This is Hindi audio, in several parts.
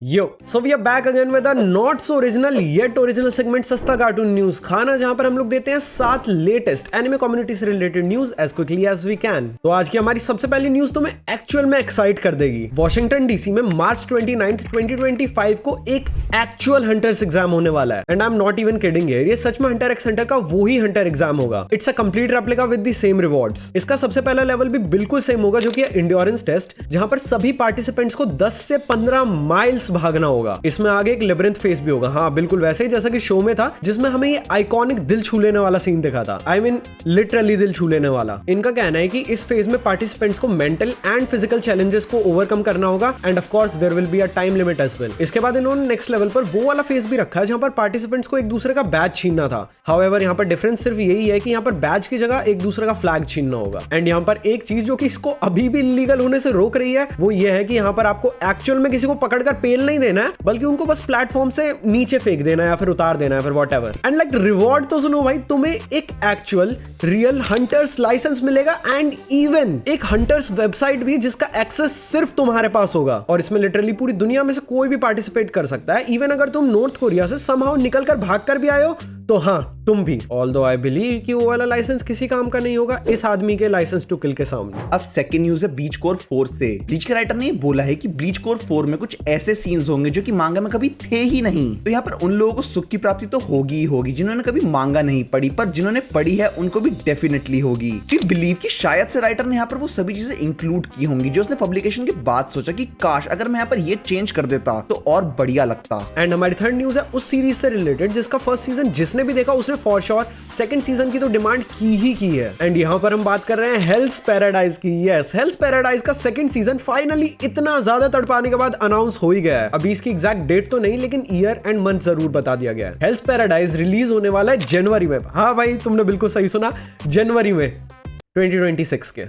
Yo, so we are back again with a not so original yet original segment सस्ता कार्टून न्यूज खाना, जहां पर हम लोग देते हैं 7 लेटेस्ट एनिमे कम्युनिटी से related news as quickly as we can. तो आज की हमारी सबसे पहली न्यूज तुम्हें एक्चुअल में एक्साइट कर देगी। वॉशिंगटन डीसी में मार्च 29, 2025 को एक एक्चुअल हंटर्स एग्जाम होने वाला है and I am not even kidding here. ये सच में हंटर एक्स हंटर का वो ही हंटर एग्जाम होगा। It's a complete replica with the same rewards. इसका सबसे पहला लेवल भी बिल्कुल सेम होगा, जो कि इंड्योरेंस टेस्ट, जहां पर सभी पार्टिसिपेंट्स को 10 से 15 माइल्स भागना होगा। इसमें आगे एक लेबिरिंथ फेस भी होगा। हाँ, बिल्कुल वैसे ही जैसा कि शो में था, जिसमें हमें ये आइकॉनिक दिल छू लेने वाला सीन दिखा था। आई मीन लिटरली दिल छू लेने वाला। इनका कहना है कि इस फेज में पार्टिसिपेंट्स को मेंटल एंड फिजिकल चैलेंजेस को ओवरकम करना होगा and of course there will be a time limit as well. इसके बाद इन्होंने नेक्स्ट लेवल पर वो वाला फेज भी रखा है जहां पर पार्टिसिपेंट्स को एक दूसरे का बैज छीनना था। हाउएवर यहाँ पर डिफरेंस सिर्फ यही है कि यहाँ पर बैज की जगह एक दूसरे का फ्लैग छीनना होगा। एंड यहाँ पर एक चीज जो कि इसको अभी भी इलीगल होने से रोक रही है वो ये है कि यहाँ पर आपको एक्चुअल में किसी को पकड़कर पेल नहीं देना है, बल्कि उनको बस प्लेटफॉर्म से नीचे फेंक देना है या फिर उतार देना है, फिर व्हाटएवर। एंड लाइक रिवॉर्ड तो सुनो भाई, तुम्हें एक एक्चुअल रियल हंटर्स लाइसेंस मिलेगा एंड इवन एक हंटर्स वेबसाइट भी जिसका एक्सेस सिर्फ तुम्हारे पास होगा। और इसमें लिटरली पूरी दुनिया में से कोई भी पार्टिसिपेट कर सकता है। इवन अगर तुम नॉर्थ कोरिया से समहाउ निकल कर भाग कर भी आए हो तो हाँ, तुम भी। ऑल्दो आई बिलीव कि वो वाला लाइसेंस किसी काम का नहीं होगा इस आदमी के लाइसेंस टू किल के सामने। अब सेकंड न्यूज है ब्लीच कोर 4 से। ब्लीच के राइटर ने बोला है कि ब्लीच कोर 4 में कुछ ऐसे सीन्स होंगे जो कि मांगा में कभी थे ही नहीं। तो यहाँ पर उन लोगों को सुख की प्राप्ति तो होगी ही होगी जिन्होंने कभी मांगा नहीं पढ़ी, पर जिन्होंने पढ़ी है उनको भी डेफिनेटली होगी। वी बिलीव कि शायद से राइटर ने यहाँ पर वो सभी चीजें इंक्लूड की होंगी जो उसने पब्लिकेशन के बाद सोचा कि काश अगर मैं यहाँ पर ये चेंज कर देता तो और बढ़िया लगता। एंड हमारी थर्ड न्यूज है उस सीरीज से रिलेटेड जिसका फर्स्ट सीजन जिसने भी देखा उसने फॉर श्योर सेकंड सीजन की तो डिमांड की है। एंड यहाँ पर हम बात कर रहे हैं हेल्स पैराडाइज की। यस, हेल्स पैराडाइज का सेकंड सीजन फाइनली इतना ज्यादा तड़पाने के बाद अनाउंस हो ही गया है। अभी इसकी एग्जैक्ट डेट तो नहीं, लेकिन ईयर एंड मंथ जरूर बता दिया गया है। हेल्स पैराडाइज रिलीज होने वाला है जनवरी में। हाँ भाई, तुमने बिल्कुल सही सुना, जनवरी में 2026 के।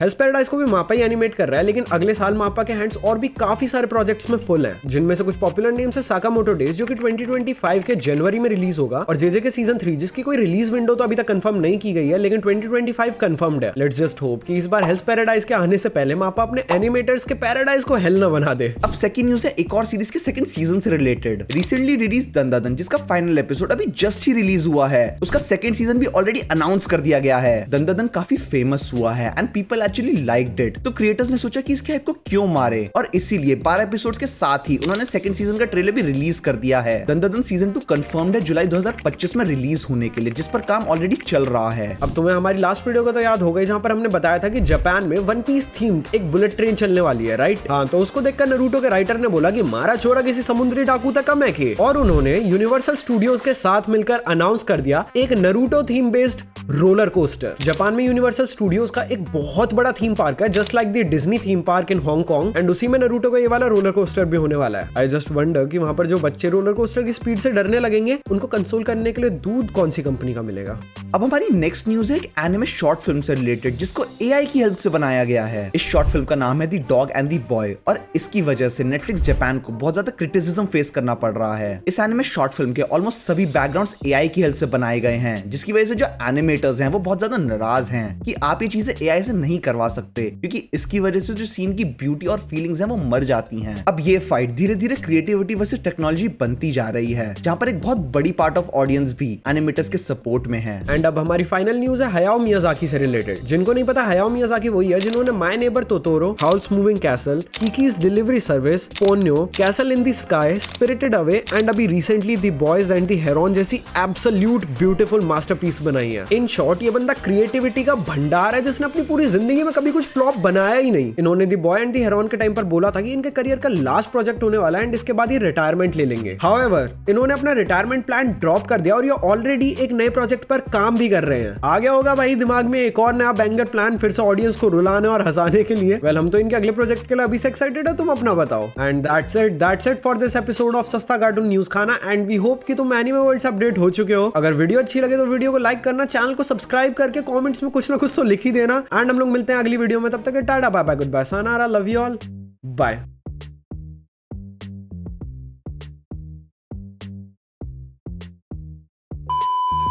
हेल्स पैराडाइज को भी मापा ही एनिमेट कर रहा है, लेकिन अगले साल मापा के हैंड्स और भी काफी सारे प्रोजेक्ट्स में फुल हैं, जिनमें से कुछ पॉपुलर नेम्स है साकामोटो डेज जो कि 2025 के जनवरी में रिलीज होगा, और जेजे के सीजन 3 जिसकी कोई रिलीज विंडो तो अभी तक कंफर्म नहीं की गई है, लेकिन 2025 कंफर्म्ड है। लेट्स जस्ट होप कि इस बार हेल्स पैराडाइज के आने से पहले मापा अपने एनिमेटर्स के पैराडाइज को हेल न बना दे। अब सेकंड न्यूज है एक और सीरीज के सेकंड सीजन से रिलेटेड। रिसेंटली रिलीज दंदादन, जिसका फाइनल एपिसोड अभी जस्ट ही रिलीज हुआ है, उसका सेकंड सीजन भी ऑलरेडी अनाउंस कर दिया गया है। दंदादन काफी फेमस हुआ है and people actually liked it. तो क्रिएटर्स ने सोचा कि इसके हाइप को क्यों मारे, और इसीलिए 12 एपिसोड्स के साथ ही उन्होंने सेकंड सीजन का ट्रेलर भी रिलीज कर दिया है। दंदादन सीजन 2 कंफर्म्ड है जुलाई 2025 में रिलीज होने के लिए, जिस पर काम ऑलरेडी चल रहा है। अब तुम्हें हमारी लास्ट वीडियो का तो याद होगा जहां पर हमने बताया था कि जापान में वन पीस थीम्ड एक बुलेट ट्रेन चलने वाली है, राइट? हाँ, तो उसको देखकर नारुतो के राइटर ने बोला कि मारा चोरा किसी समुद्री डाकू तक कम है के, और उन्होंने यूनिवर्सल स्टूडियोज के साथ मिलकर अनाउंस कर दिया एक Naruto theme based roller coaster. Japan में यूनिवर्सल स्टूडियोज का एक बहुत बड़ा थीम पार्क है, just like the Disney theme park in Hong Kong, and उसी में नारुतो का ये वाला रोलर कोस्टर भी होने वाला है। आई जस्ट वंडर कि वहां पर जो बच्चे रोलर कोस्टर की स्पीड से डरने लगेंगे उनको कंसोल करने के लिए दूध कौन सी कंपनी का मिलेगा। अब हमारी नेक्स्ट न्यूज है एक एनिमे शॉर्ट फिल्म से रिलेटेड जिसको एआई की हेल्प से बनाया गया है। इस शॉर्ट फिल्म का नाम है the dog and the boy, और इसकी वजह से नेटफ्लिक्स जापान को बहुत ज्यादा क्रिटिसिज्म फेस करना पड़ रहा है। इस एनिमे शॉर्ट फिल्म के ऑलमोस्ट सभी बैकग्राउंड्स एआई की हेल्प से बनाए गए हैं, जिसकी वजह से जो एनिमेटर्स हैं वो बहुत ज्यादा नाराज हैं कि आप ये चीजें एआई से नहीं करवा सकते, क्योंकि इसकी वजह से जो सीन की ब्यूटी और फीलिंग्स हैं वो मर जाती हैं। अब ये फाइट धीरे धीरे क्रिएटिविटी वर्सेस टेक्नोलॉजी बनती जा रही है, जहां पर एक बहुत बड़ी पार्ट ऑफ ऑडियंस भी एनिमेटर्स के सपोर्ट में है। एंड अब हमारी फाइनल न्यूज है हायाओ मियाजाकी से रिलेटेड। जिनको नहीं पता, हायाओ मियाजाकी वही है जिन्होंने my neighbour Totoro, Howl's moving castle, Kiki's delivery service, Ponyo, castle in the sky, spirited away and अभी recently the boys and the heron जैसी एब्सोल्यूट ब्यूटीफुल मास्टरपीस बनाई है। इन शॉर्ट ये बंदा क्रिएटिविटी का भंडार है जिसने अपनी पूरी जिंदगी में कभी कुछ फ्लॉप बनाया ही नहीं। इन्होंने the boy and the Heron के टाइम पर बोला था कि इनके करियर का लास्ट प्रोजेक्ट होने वाला है एंड इसके बाद ये रिटायरमेंट ले लेंगे। हाउएवर इन्होंने अपना रिटायरमेंट प्लान ड्रॉप कर दिया और ये ऑलरेडी एक नए प्रोजेक्ट पर काम भी कर रहे हैं। आ गया होगा भाई दिमाग में एक और नया बैंगर प्लान फिर से ऑडियंस को रुलाने और हंसाने के लिए। वेल, हम तो इनके अगले प्रोजेक्ट के लिए अभी से एक्साइटेड है, तुम अपना बताओ। And that's it for this episode of सस्ता कार्टून न्यूज खाना, एंड वी होप कि तुम एनिमे वर्ल्ड से अपडेट हो चुके हो। अगर वीडियो अच्छी लगे तो वीडियो को लाइक करना, चैनल को सब्सक्राइब करके कमेंट्स में कुछ ना कुछ तो लिख ही देना। एंड हम लोग मिलते हैं अगली वीडियो में, तब तक टाटा बाय बाय गुड बाय सानारा, लव यू ऑल, बाय।